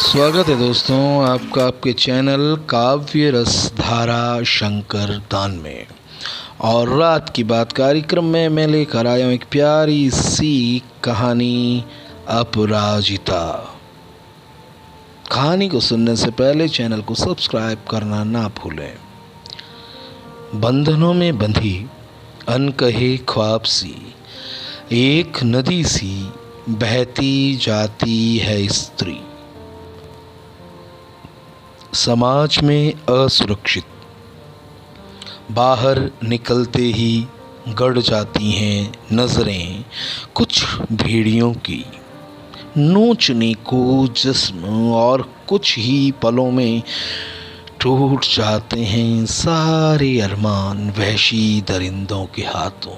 स्वागत है दोस्तों आपका आपके चैनल काव्य रस धारा शंकर दान में। और रात की बात कार्यक्रम में मैं लेकर आया हूँ एक प्यारी सी कहानी, अपराजिता। कहानी को सुनने से पहले चैनल को सब्सक्राइब करना ना भूलें। बंधनों में बंधी अनकहे ख्वाब सी एक नदी सी बहती जाती है स्त्री। समाज में असुरक्षित, बाहर निकलते ही गड़ जाती हैं नज़रें कुछ भेड़ियों की। नोचने को जिस्म और कुछ ही पलों में टूट जाते हैं सारे अरमान वहशी दरिंदों के हाथों।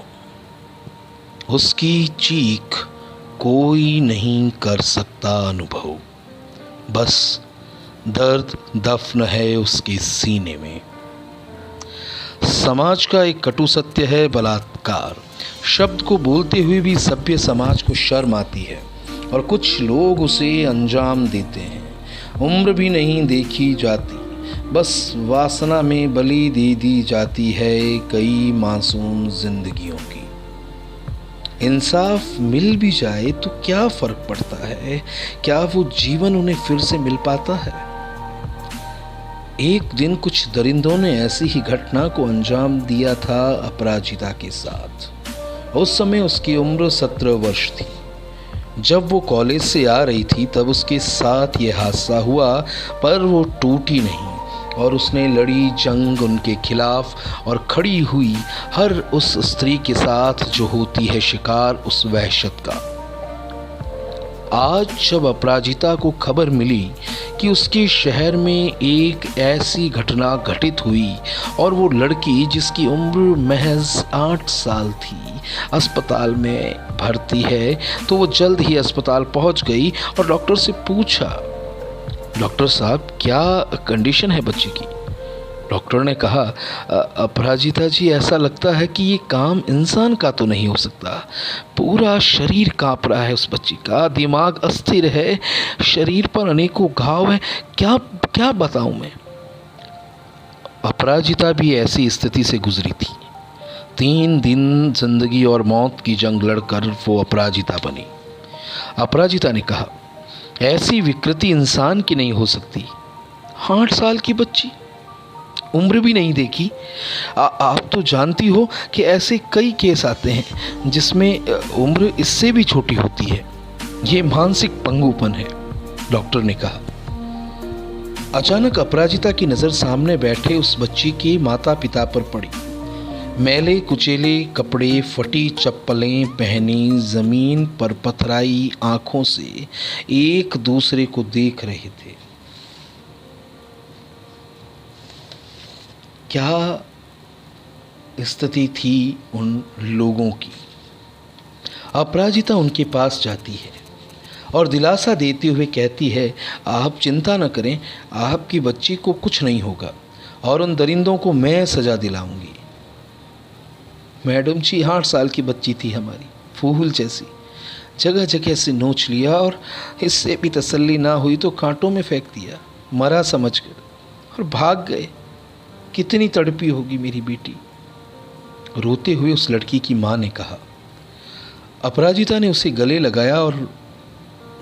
उसकी चीख कोई नहीं कर सकता अनुभव, बस दर्द दफन है उसके सीने में। समाज का एक कटु सत्य है बलात्कार। शब्द को बोलते हुए भी सभ्य समाज को शर्म आती है और कुछ लोग उसे अंजाम देते हैं। उम्र भी नहीं देखी जाती, बस वासना में बलि दे दी जाती है कई मासूम जिंदगियों की। इंसाफ मिल भी जाए तो क्या फर्क पड़ता है? क्या वो जीवन उन्हें फिर से मिल पाता है? एक दिन कुछ दरिंदों ने ऐसी ही घटना को अंजाम दिया था अपराजिता के साथ। उस समय उसकी उम्र 17 वर्ष थी। जब वो कॉलेज से आ रही थी तब उसके साथ ये हादसा हुआ, पर वो टूटी नहीं और उसने लड़ी जंग उनके खिलाफ और खड़ी हुई हर उस स्त्री के साथ जो होती है शिकार उस वहशत का। आज जब अपराजिता को खबर मिली कि उसके शहर में एक ऐसी घटना घटित हुई और वो लड़की जिसकी उम्र महज 8 साल थी अस्पताल में भर्ती है, तो वो जल्द ही अस्पताल पहुंच गई और डॉक्टर से पूछा, डॉक्टर साहब क्या कंडीशन है बच्ची की? डॉक्टर ने कहा, अपराजिता जी ऐसा लगता है कि ये काम इंसान का तो नहीं हो सकता। पूरा शरीर कांप रहा है उस बच्ची का, दिमाग अस्थिर है, शरीर पर अनेकों घाव हैं, क्या क्या बताऊं मैं। अपराजिता भी ऐसी स्थिति से गुजरी थी। 3 दिन जिंदगी और मौत की जंग लड़कर वो अपराजिता बनी। अपराजिता ने कहा, ऐसी विकृति इंसान की नहीं हो सकती। 8 साल की बच्ची, उम्र भी नहीं देखी। आप तो जानती हो कि ऐसे कई केस आते हैं जिसमें उम्र इससे भी छोटी होती है। ये मानसिक पंगुपन है, डॉक्टर ने कहा। अचानक अपराजिता की नज़र सामने बैठे उस बच्ची के माता पिता पर पड़ी। मैले कुचेले कपड़े, फटी चप्पलें पहनी, जमीन पर पथराई आंखों से एक दूसरे को देख रहे थे। क्या स्थिति थी उन लोगों की? अपराजिता उनके पास जाती है और दिलासा देते हुए कहती है, आप चिंता न करें, आपकी बच्ची को कुछ नहीं होगा और उन दरिंदों को मैं सज़ा दिलाऊंगी। मैडम जी 8 साल की बच्ची थी हमारी, फूल जैसी, जगह जगह से नोच लिया और इससे भी तसल्ली ना हुई तो कांटों में फेंक दिया, मरा समझकर और भाग गए। कितनी तड़पी होगी मेरी बेटी, रोते हुए उस लड़की की माँ ने कहा। अपराजिता ने उसे गले लगाया और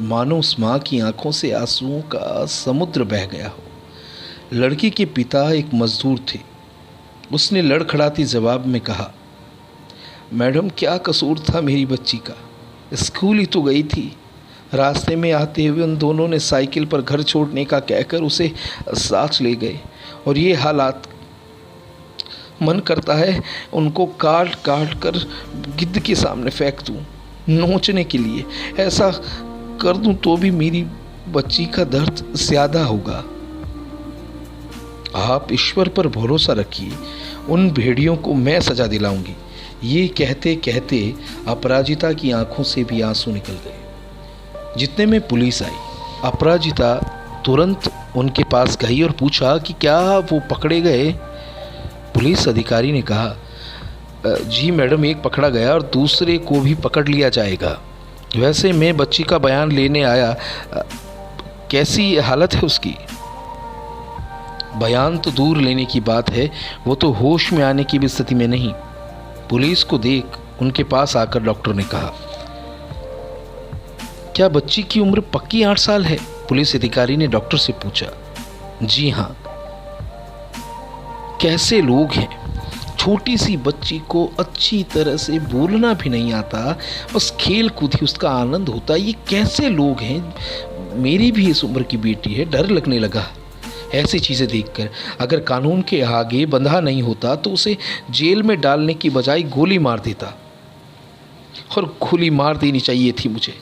मानो उस माँ की आंखों से आंसुओं का समुद्र बह गया हो। लड़की के पिता एक मजदूर थे। उसने लड़खड़ाती जवाब में कहा, मैडम क्या कसूर था मेरी बच्ची का? स्कूल ही तो गई थी। रास्ते में आते हुए उन दोनों ने साइकिल पर घर छोड़ने का कहकर उसे साथ ले गए और ये हालात। मन करता है उनको काट काट कर गिद्ध के सामने फेंक दूं, नोचने के लिए। ऐसा कर दूं तो भी मेरी बच्ची का दर्द ज़्यादा होगा। आप ईश्वर पर भरोसा रखिए, उन भेड़ियों को मैं सजा दिलाऊंगी। ये कहते कहते अपराजिता की आंखों से भी आंसू निकल गए। जितने में पुलिस आई, अपराजिता तुरंत उनके पास गई और पूछा कि क्या वो पकड़े गए? पुलिस अधिकारी ने कहा, जी मैडम, एक पकड़ा गया और दूसरे को भी पकड़ लिया जाएगा। वैसे मैं बच्ची का बयान लेने आया, कैसी हालत है उसकी? बयान तो दूर लेने की बात है, वो तो होश में आने की भी स्थिति में नहीं। पुलिस को देख उनके पास आकर डॉक्टर ने कहा, क्या बच्ची की उम्र पक्की 8 साल है? पुलिस अधिकारी ने डॉक्टर से पूछा। जी हाँ। कैसे लोग हैं, छोटी सी बच्ची को अच्छी तरह से बोलना भी नहीं आता, बस खेल कूद ही उसका आनंद होता है। ये कैसे लोग हैं? मेरी भी इस उम्र की बेटी है, डर लगने लगा ऐसी चीज़ें देखकर। अगर कानून के आगे बंधा नहीं होता तो उसे जेल में डालने की बजाय गोली मार देता, और गोली मार देनी चाहिए थी मुझे।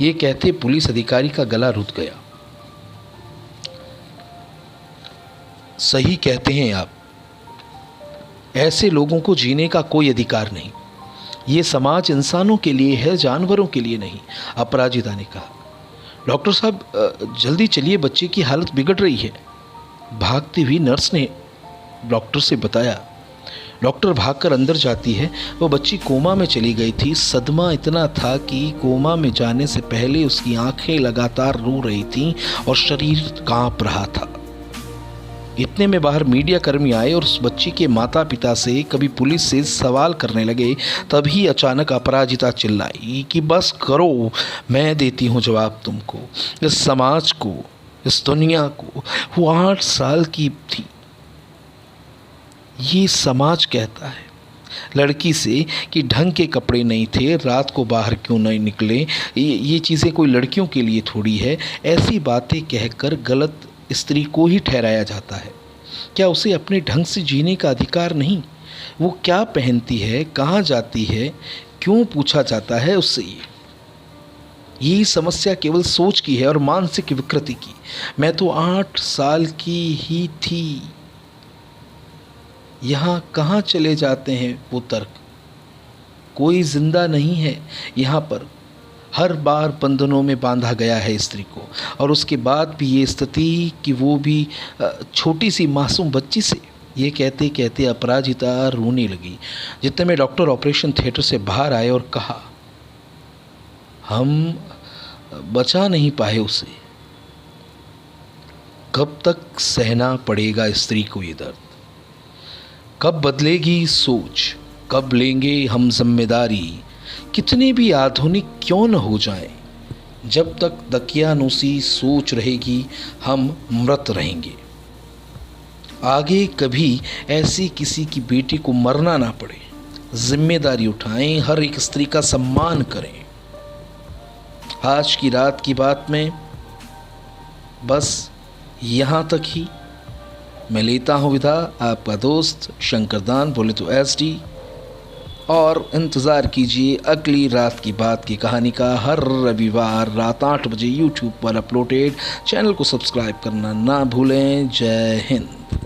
ये कहते पुलिस अधिकारी का गला रुक गया। सही कहते हैं आप, ऐसे लोगों को जीने का कोई अधिकार नहीं। ये समाज इंसानों के लिए है, जानवरों के लिए नहीं, अपराजिता ने कहा। डॉक्टर साहब जल्दी चलिए, बच्चे की हालत बिगड़ रही है, भागती हुई नर्स ने डॉक्टर से बताया। डॉक्टर भागकर अंदर जाती है। वो बच्ची कोमा में चली गई थी। सदमा इतना था कि कोमा में जाने से पहले उसकी आंखें लगातार रो रही थीं और शरीर कांप रहा था। इतने में बाहर मीडिया कर्मी आए और उस बच्ची के माता पिता से, कभी पुलिस से सवाल करने लगे। तभी अचानक अपराजिता चिल्लाई कि बस करो, मैं देती हूँ जवाब तुमको, इस समाज को, इस दुनिया को। वो 8 साल की थी। ये समाज कहता है लड़की से कि ढंग के कपड़े नहीं थे, रात को बाहर क्यों नहीं निकले, ये चीज़ें कोई लड़कियों के लिए थोड़ी है। ऐसी बातें कहकर गलत स्त्री को ही ठहराया जाता है। क्या उसे अपने ढंग से जीने का अधिकार नहीं? वो क्या पहनती है, कहाँ जाती है, क्यों पूछा जाता है उससे? ये समस्या केवल सोच की है और मानसिक विकृति की। मैं तो 8 साल की ही थी। यहाँ कहाँ चले जाते हैं वो तर्क? कोई जिंदा नहीं है यहाँ पर। हर बार बंधनों में बांधा गया है स्त्री को, और उसके बाद भी ये स्थिति कि वो भी छोटी सी मासूम बच्ची से। ये कहते कहते अपराजिता रोने लगी। जितने में डॉक्टर ऑपरेशन थिएटर से बाहर आए और कहा, हम बचा नहीं पाए उसे। कब तक सहना पड़ेगा स्त्री को ये दर्द? कब बदलेगी सोच? कब लेंगे हम जिम्मेदारी? कितने भी आधुनिक क्यों न हो जाएं, जब तक दकियानूसी सोच रहेगी हम मृत रहेंगे। आगे कभी ऐसी किसी की बेटी को मरना ना पड़े। जिम्मेदारी उठाएं, हर एक स्त्री का सम्मान करें। आज की रात की बात में बस यहाँ तक ही। मैं लेता हूँ विदा, आपका दोस्त शंकरदान, बोले तो SD। और इंतज़ार कीजिए अगली रात की बात की कहानी का। हर रविवार रात 8 बजे YouTube पर अपलोडेड। चैनल को सब्सक्राइब करना ना भूलें। जय हिंद।